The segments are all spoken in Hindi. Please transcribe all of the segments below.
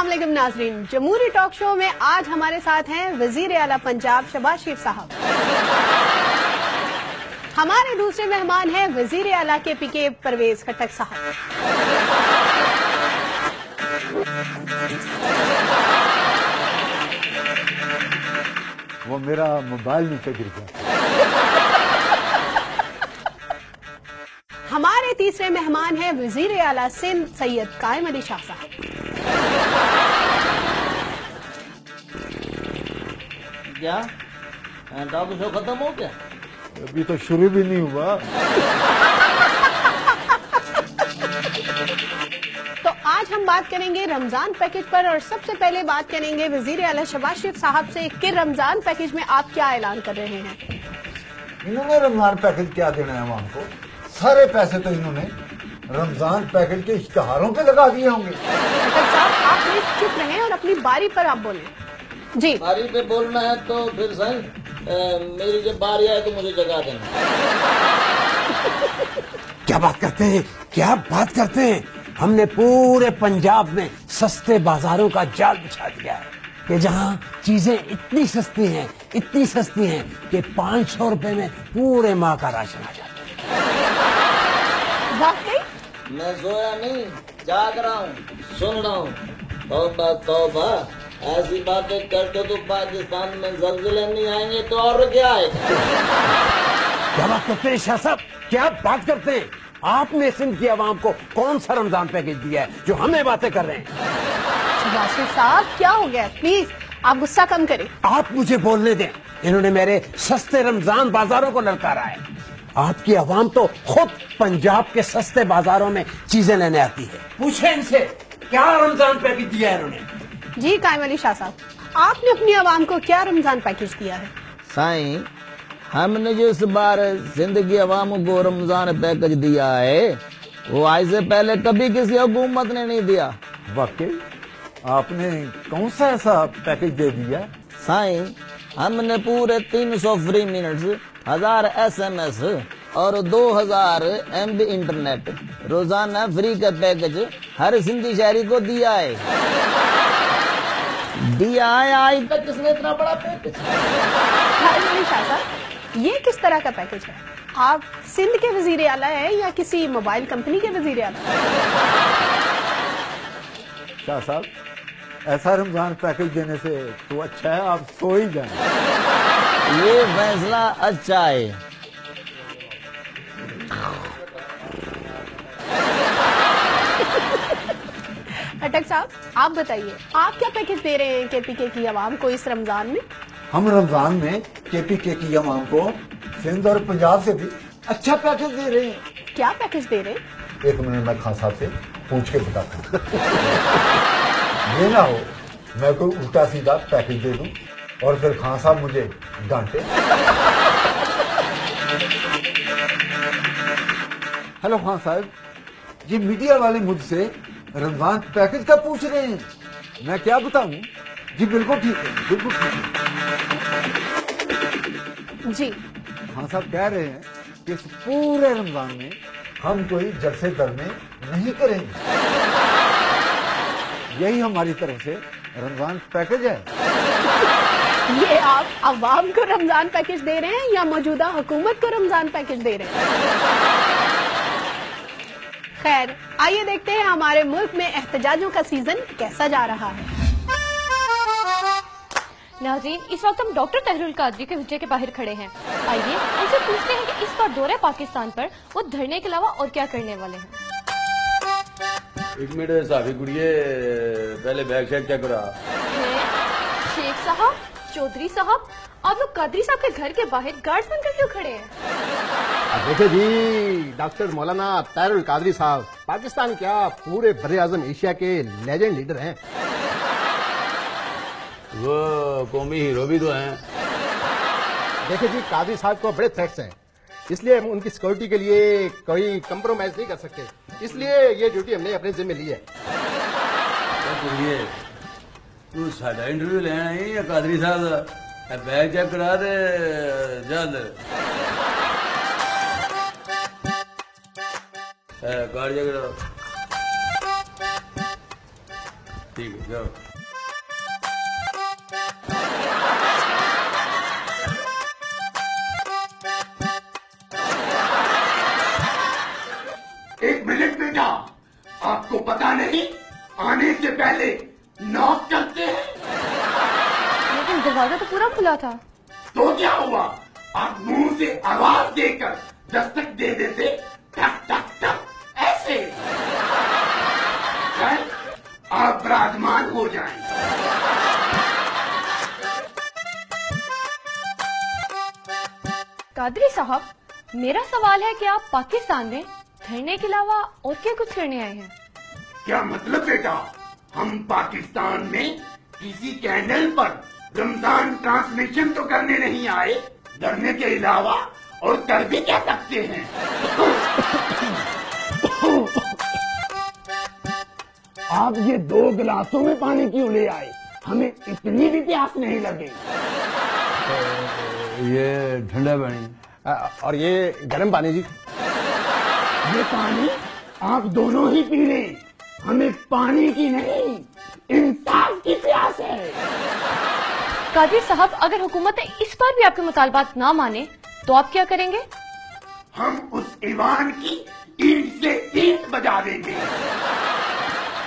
अस्सलामुअलैकुम नाजरीन, जमहूरी टॉक शो में आज हमारे साथ हैं वजीर आला पंजाब शहबाज शरीफ साहब। हमारे दूसरे मेहमान हैं वजीर आला KPK परवेज खट्टक साहब। वो मेरा मोबाइल नीचे गिर गया। हमारे तीसरे मेहमान हैं वजीर आला सिंध सैयद कायम अली शाह साहब। क्या टॉक शो खत्म हो गया? अभी तो शुरू भी नहीं हुआ। तो आज हम बात करेंगे रमजान पैकेज पर और सबसे पहले बात करेंगे वजीर आला शहबाज शरीफ साहब से कि रमजान पैकेज में आप क्या ऐलान कर रहे हैं। इन्होंने रमजान पैकेज क्या देना है आवाम को? सारे पैसे तो इन्होंने रमजान पैकेज के इश्तिहारों पे लगा दिए होंगे। खट्टक साहब आप प्लीज चुप रहें और अपनी बारी पर आप बोलें। जी बारी पे बोलना है तो फिर सही मेरी जब बारी आए तो मुझे जगा देना। क्या बात करते हैं, क्या बात करते हैं। हमने पूरे पंजाब में सस्ते बाजारों का जाल बिछा दिया है कि जहां चीजें इतनी सस्ती हैं कि 500 रुपए में पूरे माह का राशन आ जाता है। वाकई मैं सोया नहीं, जाग रहा हूँ, सुन रहा हूँ। तौबा तौबा, ऐसी बातें करते तो पाकिस्तान में ज़ल्ज़ले नहीं आएंगे तो और क्या आएगा? क्या बात करते हैं शाह साहब, क्या बात करते हैं। आपने सिंध की आवाम को कौन सा रमजान पैकेज दिया है जो हमें बातें कर रहे हैं। शहबाज शरीफ साहब क्या हो गया, प्लीज आप गुस्सा कम करें। आप मुझे बोलने दें। इन्होंने मेरे सस्ते रमजान बाजारों को ललकारा है। आपकी आवाम तो खुद पंजाब के सस्ते बाजारों में चीजें लेने आती है। पूछे इनसे क्या रमजान पैकेज दिया है इन्होंने। जी कायम अली शाह साहब, आपने अपनी आवाम को क्या रमजान पैकेज दिया है। साईं, हमने जो इस बार सिंध की अवाम को रमजान पैकेज दिया है वो आज से पहले कभी किसी हुकूमत ने नहीं दिया। वाकई आपने कौन सा ऐसा पैकेज दे दिया? साईं, हमने पूरे 300 फ्री मिनट्स, 1000 SMS और 2000 MB इंटरनेट रोजाना फ्री का पैकेज हर सिंधी शहरी को दिया है। आज तक किसने इतना बड़ा पैकेज? कायम अली शाह साहब, ये किस तरह का पैकेज है? आप सिंध के वजीर आला हैं या किसी मोबाइल कंपनी के वजीर आला? शाह साहब, ऐसा रमजान पैकेज देने से तो अच्छा है आप सो ही जाएं। ये फैसला अच्छा है। खट्टक साहब आप बताइए, आप क्या पैकेज दे रहे हैं KPK की आवाम को इस रमजान में? हम रमजान में KPK की आवाम को सिंध और पंजाब से भी अच्छा पैकेज दे रहे हैं। क्या पैकेज दे रहे हैं? एक मिनट मैं खान साहब से पूछ के बताता हूँ। ये ना हो मैं कोई उल्टा सीधा पैकेज दे दूं और फिर खान साहब मुझे डांटे। हेलो खान साहब, ये मीडिया वाले मुझसे रमजान पैकेज का पूछ रहे हैं, मैं क्या बताऊं? जी बिल्कुल ठीक है, बिल्कुल ठीक है। जी खान साहब कह रहे हैं कि इस पूरे रमजान में हम कोई जलसे दरमे नहीं करेंगे। यही हमारी तरफ से रमजान पैकेज है। ये आप अवाम को रमजान पैकेज दे रहे हैं या मौजूदा हुकूमत को रमजान पैकेज दे रहे हैं? खैर आइए देखते हैं हमारे मुल्क में एहतजाजों का सीजन कैसा जा रहा है। नाज़रीन, इस वक्त हम डॉक्टर तहरुल कादरी के विजय के बाहर खड़े हैं। आइए उनसे पूछते हैं कि इस बार दौरे पाकिस्तान पर वो धरने के अलावा और क्या करने वाले हैं। एक मिनट साहब, गुड़िए पहले बैग चेक क्या करा। शेख साहब, चौधरी साहब, आप लोग कादरी साहब के घर के बाहर गार्ड बनकर क्यों खड़े हैं? देखिए जी, डॉक्टर मौलाना तहरुल कादरी साहब पाकिस्तान क्या पूरे बड़े आजम एशिया के लेजेंड लीडर हैं। वो कौमी हीरो भी तो हैं। देखिए जी, कादरी साहब को बड़े थ्रेट्स हैं, इसलिए हम उनकी सिक्योरिटी के लिए कोई कंप्रोमाइज नहीं कर सकते, इसलिए ये ड्यूटी हमने अपने जिम्मे ली है। गुड़िए तू साडा इंटरव्यू लेना है या कादरी साहब दा? बैग चेक करा दे जल्द। कार्ड चेक करा। ठीक है जाओ। एक मिनट बेटा, आपको पता नहीं आने से पहले नॉक करते हैं? लेकिन दरवाजा तो पूरा खुला था। तो क्या हुआ, आप मुंह से आवाज देकर दस्तक दे देते, टक टक टक ऐसे। चल, आप विराजमान हो जाएं। कादरी साहब, मेरा सवाल है कि आप पाकिस्तान में धरने के अलावा और क्या कुछ करने आए हैं? क्या मतलब बेटा, हम पाकिस्तान में किसी चैनल पर रमजान ट्रांसमिशन तो करने नहीं आए, धरने के अलावा और कर भी क्या सकते हैं। आप ये 2 गिलासों में पानी क्यों ले आए, हमें इतनी भी प्यास नहीं लगे। ये ठंडा पानी और ये गर्म पानी जी। ये पानी आप दोनों ही पी लें, हमें पानी की नहीं इंसाफ की प्यास है। कादरी साहब, अगर हुकूमत इस पर भी आपके मुतालबात ना माने तो आप क्या करेंगे? हम उस ईवान की ईंट से ईंट बजा देंगे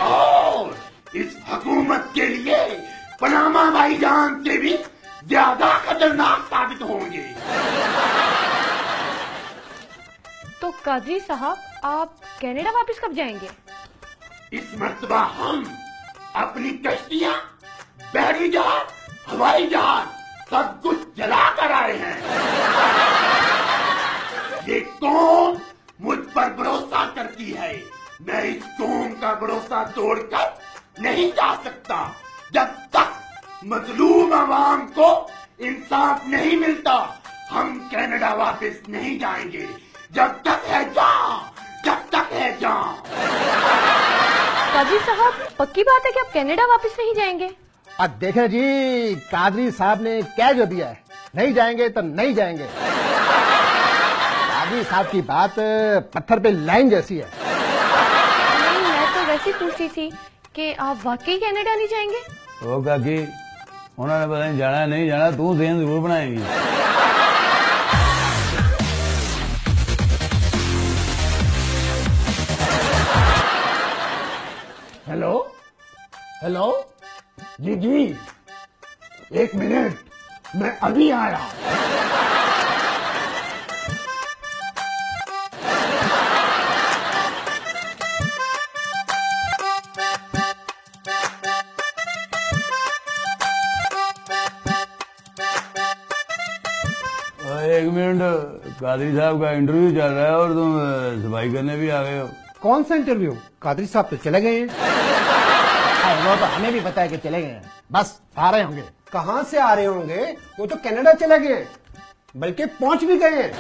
और इस हुकूमत के लिए पनामा भाईजान से भी ज्यादा खतरनाक साबित होंगे। तो कादरी साहब, आप कनाडा वापस कब जाएंगे? इस मर्तबा हम अपनी कश्तियां, बहरी जहाज, हवाई जहाज सब कुछ जला कर आए हैं। ये कौम मुझ पर भरोसा करती है, मैं इस कौम का भरोसा तोड़कर नहीं जा सकता। जब तक मजलूम आवाम को इंसाफ नहीं मिलता, हम कनाडा वापस नहीं जाएंगे। जब तक है जान, जब तक है जान। कादरी साहब, पक्की बात है कि आप कनाडा वापस नहीं जाएंगे? अब देखें जी, कादरी साहब ने कह जो दिया है, नहीं जाएंगे तो नहीं जाएंगे। कादरी साहब की बात पत्थर पे लाइन जैसी है। नहीं, मैं तो वैसे पूछ रही थी कि आप वाकई कनाडा नहीं जाएंगे? ओ काकी, उन्होंने पता नहीं जाना नहीं जाना, तू ज़हन जरूर बनाएगी। हेलो हेलो, जी जी, 1 मिनट, मैं अभी आया। एक मिनट, कादरी साहब का इंटरव्यू चल रहा है और तुम सफाई करने भी आ गए हो। कौन सा इंटरव्यू? कादरी साहब तो चले गए हैं। वो तो हमें भी पता है कि चले गए हैं, बस आ रहे होंगे। कहाँ से आ रहे होंगे? वो तो कनाडा चले गए, बल्कि पहुंच भी गए हैं।